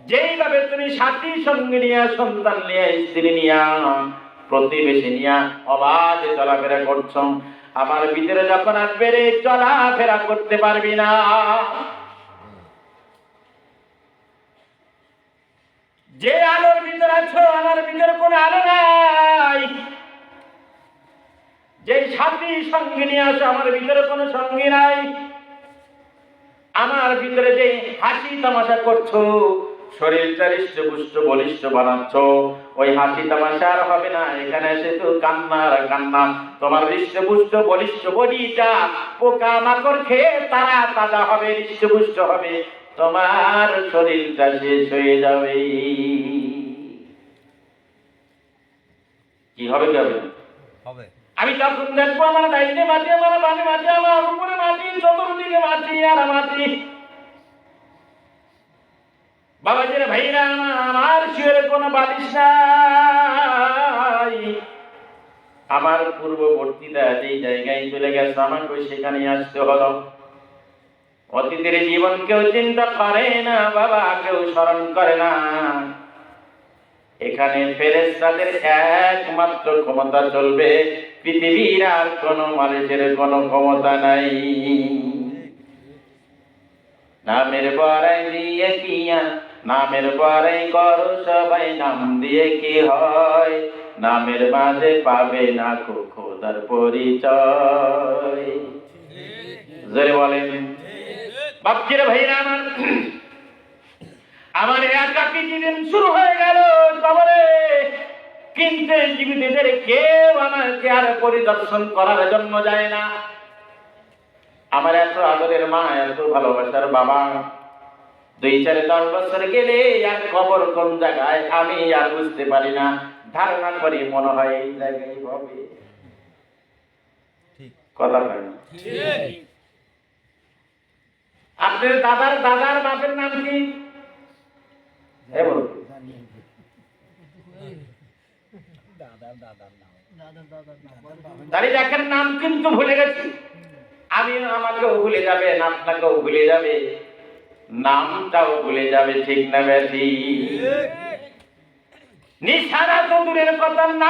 [SPEAKER 1] যেইভাবে তুমি সাথী সঙ্গে নিয়ে, সন্তান নিয়ে, স্ত্রী নিয়ে, প্রতিবেশী নিয়ে অবাধে চলাফেরা করছ, আমার ভিতরে যখন আসবে রে, চলাফেরা করতে পারবি না। যে আলোর ভিতরে আছো আমার ভিতরে কোনো আলো নাই, যে সাথী সঙ্গী নিয়ে আসো আমার ভিতরে কোনো সঙ্গী নাই, আমার ভিতরে যে হাসি তামাশা করছো, শরীরটা হৃষ্টপুষ্ট বলিষ্ঠ বানাচ্ছ, ওই হাসি তামাশা আর হবে না। এখানে এসে তো কান্না আর কান্না। তোমার হৃষ্টপুষ্ট বলিষ্ঠ বডিটা পোকা মাকড় খেয়ে তারা তাজা হবে, হৃষ্টপুষ্ট হবে, তোমার শরীরটা শেষ হয়ে যাবে। কি হবে? কি হবে?
[SPEAKER 2] হবে।
[SPEAKER 1] আমি তখন দেখবো আমার ডাইনে মাটি, আমার বামে মাটি, আমার উপরে মাটি, চতুর্দিকে মাটি আর মাটি। বাবাজির ভাইরা আমার শুয়ের কোনো বালিশ নাই। আমার পূর্ববর্তীরা যেই জায়গায় চলে গেছে আমাকে সেখানে আসতে হলো। অতীতের জীবন কেউ চিন্তা করে না বাবা, কেউ স্মরণ করে না। এখানে ফেরেশতাদের একমাত্র ক্ষমতা চলবে, পৃথিবীর আর কোনো মানুষের কোনো ক্ষমতা নাই। নামের বড়াই দিয়ে কিয়া, নামের বড়াই করো সবাই, নাম দিয়ে কি হয়, নামের মাঝে পাবে না খোদার পরিচয়। জোরে বলেন। বাপজির ভাইরা আমার একাকী জীবন শুরু হয়ে গেল কবরে, কিন্তু জীবিতদের কেউ আমাকে আর পরিদর্শন করার জন্য যায় না। আমার এত আদরের মা, এত ভালোবাসার বাবা, 2-4-10 বছর গেলে আর কবর কোন জায়গায় আমি আর বুঝতে পারি না। ধারণা করি মনে হয় এই জায়গায় হবে। কথা হয় না? আপনার দাদার দাদার বাপের নাম কি? দাঁড়িয়ে দেখেন, নাম কিন্তু ভুলে গেছি আমি। আমাকেও ভুলে যাবেন, আপনাকেও ভুলে যাবে, নামটাও ভুলে যাবে, ঠিক না ব্যাধি? নিশানা তো দূরের কথা, না